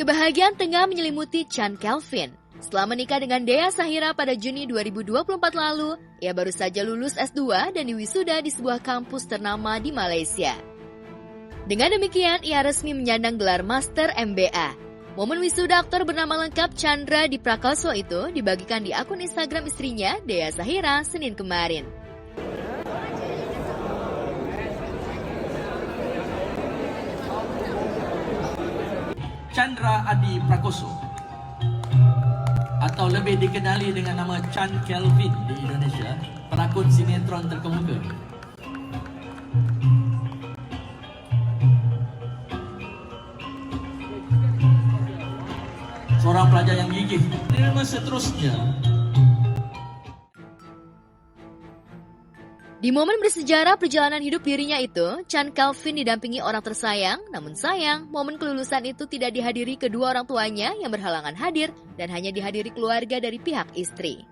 Kebahagiaan tengah menyelimuti Chand Kelvin. Setelah menikah dengan Dea Sahira pada Juni 2024 lalu, ia baru saja lulus S2 dan diwisuda di sebuah kampus ternama di Malaysia. Dengan demikian, ia resmi menyandang gelar Master MBA. Momen wisuda aktor bernama lengkap Chandra Diprakaso itu dibagikan di akun Instagram istrinya, Dea Sahira, Senin kemarin. Chandra Adi Prakoso atau lebih dikenali dengan nama Chand Kelvin di Indonesia, pelakon sinetron terkemuka. Seorang pelajar yang gigih. Dan seterusnya. Di momen bersejarah perjalanan hidup dirinya itu, Chand Kelvin didampingi orang tersayang, namun sayang, momen kelulusan itu tidak dihadiri kedua orang tuanya yang berhalangan hadir dan hanya dihadiri keluarga dari pihak istri.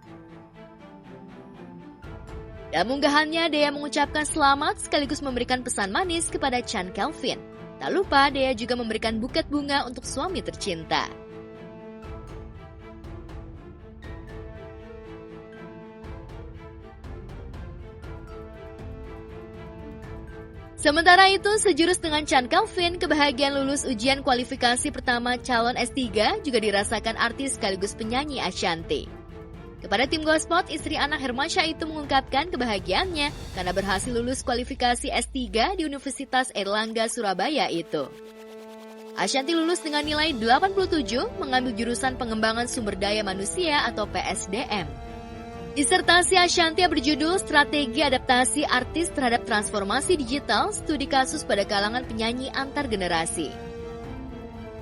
Dalam unggahannya, Dea mengucapkan selamat sekaligus memberikan pesan manis kepada Chand Kelvin. Tak lupa, Dea juga memberikan buket bunga untuk suami tercinta. Sementara itu, sejurus dengan Chand Kelvin, kebahagiaan lulus ujian kualifikasi pertama calon S3 juga dirasakan artis sekaligus penyanyi Ashanty. Kepada tim Gospot, istri anak Hermansyah itu mengungkapkan kebahagiaannya karena berhasil lulus kualifikasi S3 di Universitas Airlangga Surabaya itu. Ashanty lulus dengan nilai 87, mengambil jurusan pengembangan sumber daya manusia atau PSDM. Disertasi Ashanty berjudul Strategi Adaptasi Artis Terhadap Transformasi Digital, Studi Kasus pada Kalangan Penyanyi Antar Generasi.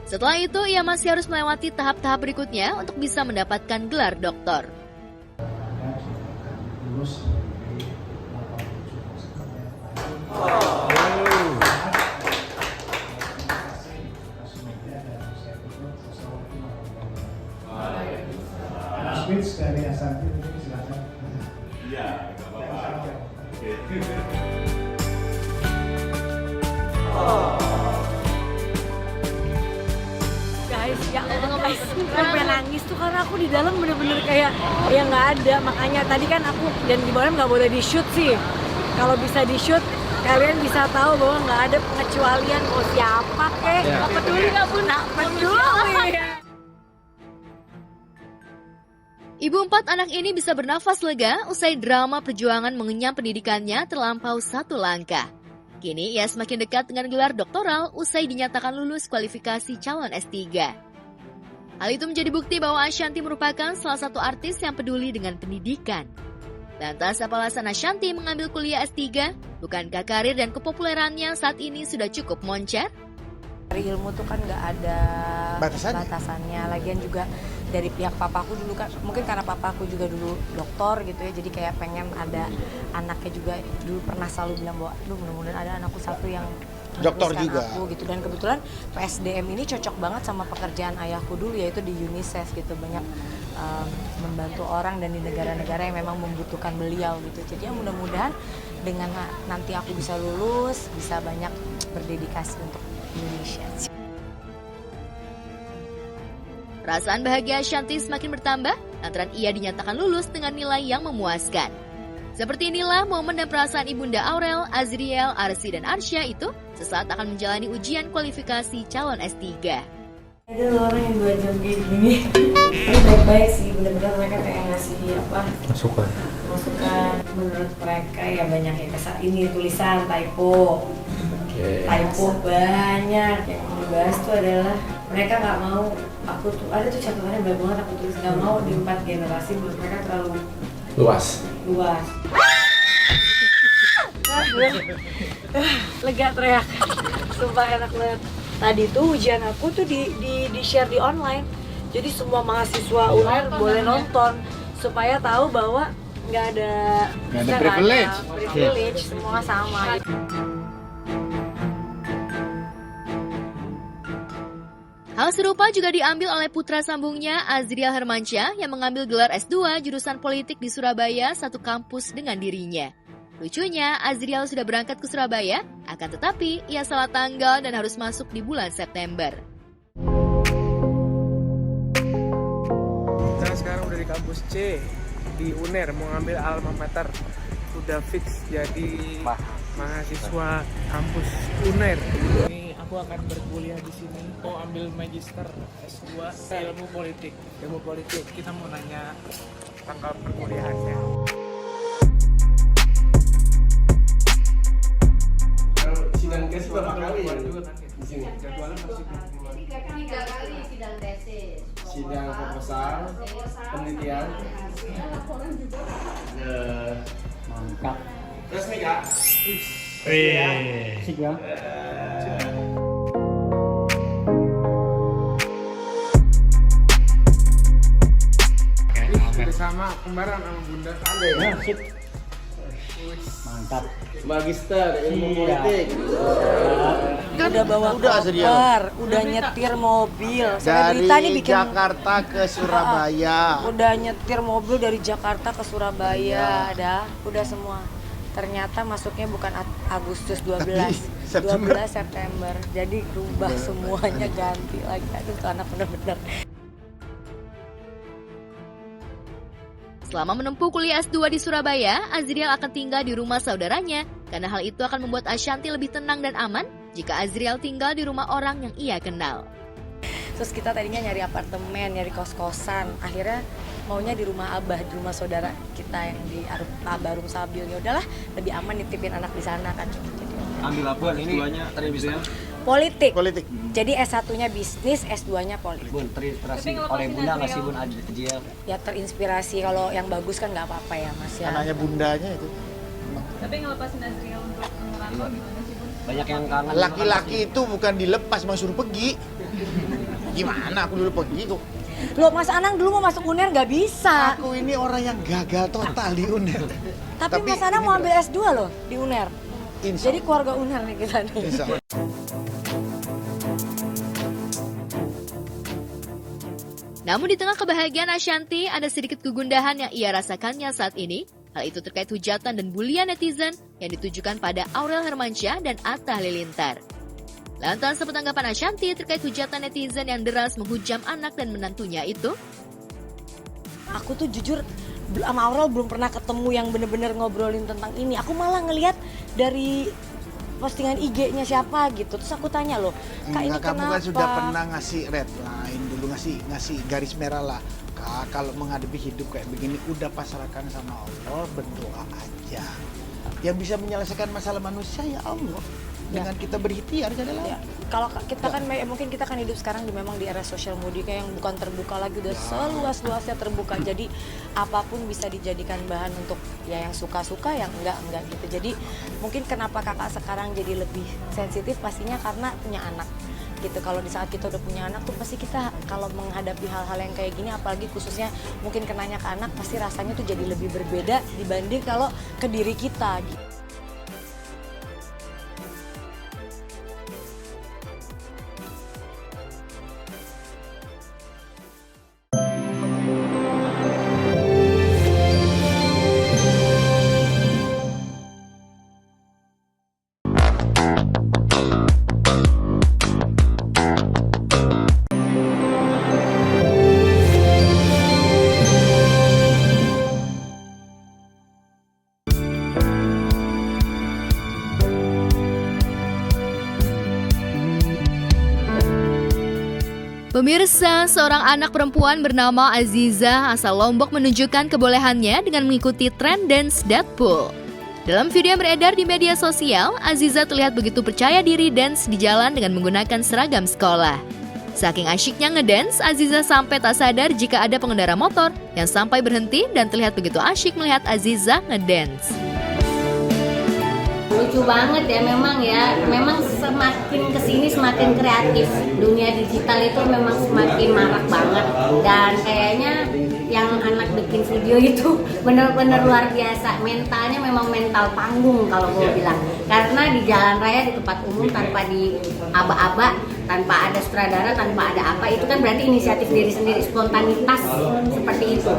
Setelah itu, ia masih harus melewati tahap-tahap berikutnya untuk bisa mendapatkan gelar doktor. Speech dari Ashanty mungkin silakan. Iya, nggak apa-apa. Guys, ya Allah guys, sampai nangis tuh karena aku di dalam bener-bener kayak ya nggak ada. Makanya tadi kan aku dan di bawah nggak boleh di shoot sih. Kalau bisa di shoot, kalian bisa tahu bahwa nggak ada pengecualian mau siapa kek. Nggak peduli, nggak peduli. Ibu 4 anak ini bisa bernafas lega usai drama perjuangan mengenyam pendidikannya terlampau satu langkah. Kini ia semakin dekat dengan gelar doktoral usai dinyatakan lulus kualifikasi calon S3. Hal itu menjadi bukti bahwa Ashanty merupakan salah satu artis yang peduli dengan pendidikan. Lantas apa alasan Ashanty mengambil kuliah S3? Bukankah karir dan kepopulerannya saat ini sudah cukup moncer? Dari ilmu tuh kan nggak ada batasannya. Lagian juga dari pihak papaku dulu kan, mungkin karena papaku juga dulu dokter gitu ya, jadi kayak pengen ada anaknya juga. Dulu pernah selalu bilang bahwa, mudah-mudahan ada anakku satu yang dokter juga aku gitu. Dan kebetulan PSDM ini cocok banget sama pekerjaan ayahku dulu, yaitu di UNICEF gitu, banyak membantu orang dan di negara-negara yang memang membutuhkan beliau gitu. Jadi ya mudah-mudahan dengan nanti aku bisa lulus, bisa banyak berdedikasi untuk Indonesia. Perasaan bahagia Ashanty semakin bertambah lantaran ia dinyatakan lulus dengan nilai yang memuaskan. Seperti inilah momen dan perasaan Ibunda Aurel, Azriel, Arsy, dan Arsya itu sesaat akan menjalani ujian kualifikasi calon S3. Ada orang yang 2 jam kayak gini. Ini baik-baik sih, benar-benar mereka kayak ngasih masukan. Menurut mereka ya banyak ya ini tulisan typo. Typo banyak. Yang dibahas tuh adalah mereka nggak mau, aku tuh ada tuh catatannya banyak banget aku tulis, nggak mau di 4 generasi menurut mereka terlalu luas. Lega teriak, sumpah enak banget. Tadi tuh ujian aku tuh di share di online, jadi semua mahasiswa UNER boleh nonton supaya tahu bahwa nggak ada privilege, semua sama. Hal serupa juga diambil oleh putra sambungnya Azriel Hermansyah yang mengambil gelar S2 jurusan politik di Surabaya, satu kampus dengan dirinya. Lucunya, Azriel sudah berangkat ke Surabaya, akan tetapi ia salah tanggal dan harus masuk di bulan September. kampus C di UNER, mau ngambil alma mater. Udah fix jadi mahasiswa kampus UNER. Ini aku akan berkuliah di sini. Mau ambil magister S2 ilmu politik. Ilmu politik. Kita mau nanya tanggal perkuliahannya. Sidang tes berapa kali ya di sini? Jadwalnya masih 3 kali sidang tesis. Sidang proposal, penelitian. Mantap. Resmi kak? Sip ya. Bersama kembaran sama bunda. Ya, sip. Mantap. Magister ilmu politik. Udah bawa koper, udah nyetir mobil. Dari Jakarta ke Surabaya. Udah nyetir mobil dari Jakarta ke Surabaya, udah semua. Ternyata masuknya bukan Agustus 12 September. Jadi rubah semuanya, ganti lagi. Aduh, tuh anak bener-bener. Selama menempuh kuliah S2 di Surabaya, Azriel akan tinggal di rumah saudaranya karena hal itu akan membuat Ashanti lebih tenang dan aman jika Azriel tinggal di rumah orang yang ia kenal. Terus kita tadinya nyari apartemen, nyari kos-kosan. Akhirnya maunya di rumah Abah, di rumah saudara kita yang di Abah Rum Sabil. Ya udahlah, lebih aman nitipin anak di sana kan. Jadi, Ambil apa S2-nya tadi bisa? Politik. Jadi S1-nya bisnis, S2-nya politik. Bun, terinspirasi oleh bunda nggak sih Bun Azriel? Ya terinspirasi, kalau yang bagus kan nggak apa-apa ya Mas ya. Anaknya bundanya itu. Tapi ngelepasin Azriel untuk ngerantau gimana sih Bun? Banyak yang kangen. Laki-laki itu bukan dilepas, mau suruh pergi. Gimana aku dulu pergi kok. Loh Mas Anang dulu mau masuk UNER nggak bisa. Aku ini orang yang gagal total di UNER. Tapi Mas Anang mau ambil S2 loh di UNER. Jadi keluarga UNER nih kita nih. Insya Allah. Namun di tengah kebahagiaan Ashanti, ada sedikit kegundahan yang ia rasakannya saat ini. Hal itu terkait hujatan dan bulian netizen yang ditujukan pada Aurel Hermansyah dan Atta Halilintar. Lantas apa tanggapan Ashanti terkait hujatan netizen yang deras menghujam anak dan menantunya itu? Aku tuh jujur sama Aurel belum pernah ketemu yang bener-bener ngobrolin tentang ini. Aku malah ngelihat dari postingan IG-nya siapa gitu. Terus aku tanya loh, Kak ini kamu kenapa? kan sudah pernah ngasih red line dulu, ngasih garis merah lah. Kak, kalau menghadapi hidup kayak begini udah pasrahkan sama Allah, berdoa aja. Yang bisa menyelesaikan masalah manusia ya Allah. Dengan kita berikhtiar adalah. Ya. Kalau kita kan mungkin kita kan hidup sekarang memang di era sosial media yang bukan terbuka lagi, udah seluas-luasnya terbuka. Jadi apapun bisa dijadikan bahan untuk ya yang suka-suka, yang enggak gitu. Jadi mungkin kenapa kakak sekarang jadi lebih sensitif pastinya karena punya anak gitu. Kalau di saat kita udah punya anak tuh pasti kita kalau menghadapi hal-hal yang kayak gini, apalagi khususnya mungkin kenanya ke anak, pasti rasanya tuh jadi lebih berbeda dibanding kalau ke diri kita gitu. Pemirsa, seorang anak perempuan bernama Aziza asal Lombok menunjukkan kebolehannya dengan mengikuti tren dance Deadpool. Dalam video yang beredar di media sosial, Aziza terlihat begitu percaya diri dance di jalan dengan menggunakan seragam sekolah. Saking asyiknya ngedance, Aziza sampai tak sadar jika ada pengendara motor yang sampai berhenti dan terlihat begitu asyik melihat Aziza ngedance. Lucu banget ya, memang semakin kesini semakin kreatif. Dunia digital itu memang semakin marak banget, dan kayaknya yang anak bikin video itu benar-benar luar biasa. Mentalnya memang mental panggung kalau gue bilang, karena di jalan raya, di tempat umum, tanpa di aba-aba, tanpa ada sutradara, tanpa ada apa, itu kan berarti inisiatif diri sendiri, spontanitas seperti itu.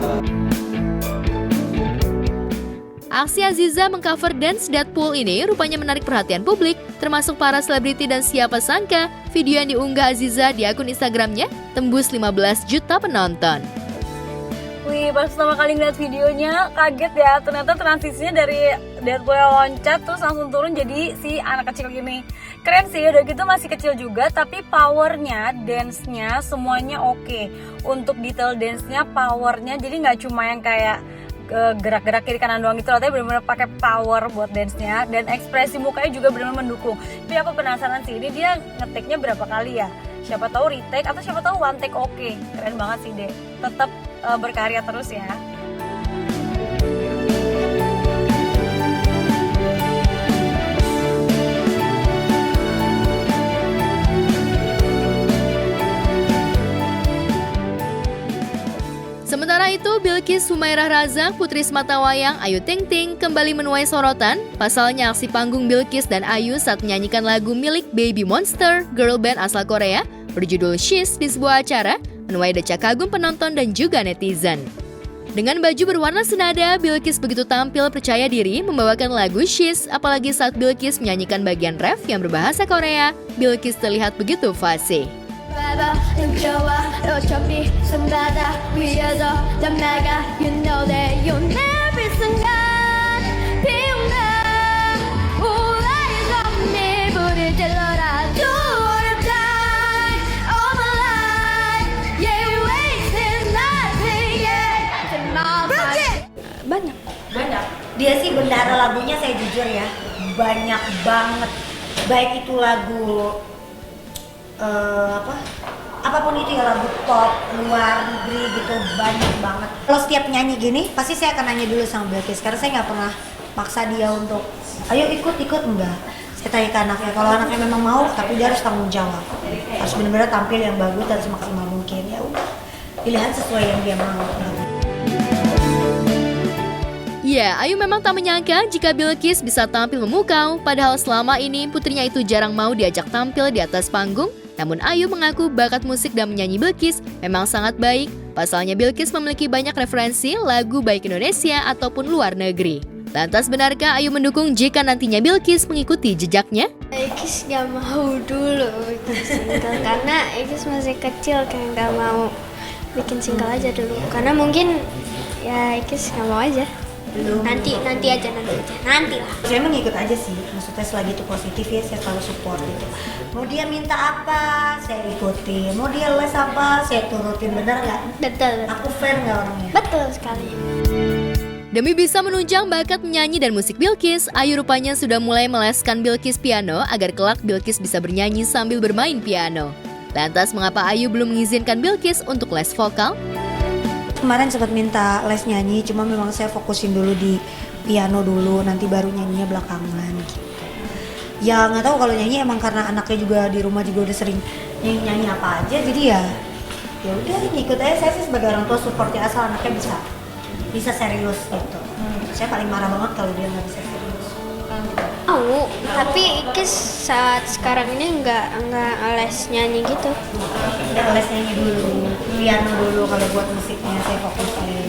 Aksi Aziza mengcover dance Deadpool ini rupanya menarik perhatian publik, termasuk para selebriti, dan siapa sangka video yang diunggah Aziza di akun Instagramnya tembus 15 juta penonton. Wih, sih, pas pertama kali ngeliat videonya kaget ya, ternyata transisinya dari Deadpool loncat terus langsung turun jadi si anak kecil gini. Keren sih, udah gitu masih kecil juga tapi powernya, dance-nya semuanya oke. Untuk detail dance-nya, powernya jadi nggak cuma yang kayak gerak-gerak kiri kanan doang gitu loh, tapi benar-benar pakai power buat dance-nya dan ekspresi mukanya juga benar-benar mendukung. Tapi aku penasaran sih, ini dia ngetik-nya berapa kali ya? Siapa tahu retake atau siapa tahu one take oke. Keren banget sih deh. Tetap berkarya terus ya. Sementara itu, Bilqis Humairah Raza, putri sematawayang Ayu Ting Ting kembali menuai sorotan. Pasalnya aksi panggung Bilqis dan Ayu saat menyanyikan lagu milik Baby Monster, girl band asal Korea, berjudul She's di sebuah acara, menuai decak kagum penonton dan juga netizen. Dengan baju berwarna senada, Bilqis begitu tampil percaya diri membawakan lagu She's, apalagi saat Bilqis menyanyikan bagian ref yang berbahasa Korea, Bilqis terlihat begitu fasih. Banyak. Dia sih bendara lagunya, saya jujur ya, banyak banget. Baik itu lagu apapun itu ya, lagu pop luar negeri gitu, banyak banget. Kalau setiap nyanyi gini pasti saya akan nanya dulu sama Bilqis, karena saya nggak pernah paksa dia untuk ayo ikut enggak. Saya tanya ke anaknya, kalau anaknya memang mau tapi dia harus tanggung jawab, harus benar-benar tampil yang bagus dan semaksimal mungkin. Ya udah, pilihan sesuai yang dia mau. Ya, Ayu memang tak menyangka jika Bilqis bisa tampil memukau, padahal selama ini putrinya itu jarang mau diajak tampil di atas panggung. Namun Ayu mengaku bakat musik dan menyanyi Bilqis memang sangat baik. Pasalnya Bilqis memiliki banyak referensi lagu baik Indonesia ataupun luar negeri. Lantas benarkah Ayu mendukung jika nantinya Bilqis mengikuti jejaknya? Ikis gak mau dulu bikin single karena Ikis masih kecil, kayak gak mau bikin single aja dulu. Karena mungkin ya Ikis gak mau aja. Nanti aja lah. Saya mengikut aja sih, maksudnya selagi itu positif ya saya selalu support gitu. Mau dia minta apa, saya ikutin. Mau dia les apa, saya turutin. Benar nggak? Betul. Aku fair nggak orangnya? Betul sekali. Demi bisa menunjang bakat menyanyi dan musik Bilqis, Ayu rupanya sudah mulai meleskan Bilqis piano agar kelak Bilqis bisa bernyanyi sambil bermain piano. Lantas mengapa Ayu belum mengizinkan Bilqis untuk les vokal? Kemarin sempat minta les nyanyi, cuma memang saya fokusin dulu di piano dulu, nanti baru nyanyinya belakangan gitu. Ya nggak tahu, kalau nyanyi emang karena anaknya juga di rumah juga udah sering nyanyi apa aja, jadi ya udah ngikut aja. Saya sih sebagai orang tua support ya, asal anaknya bisa serius gitu. Saya paling marah banget kalau dia nggak bisa serius. Mau, tapi Ikis saat sekarang ini nggak les nyanyi gitu. Les nyanyi dulu, piano dulu, kalau buat musiknya saya fokusin.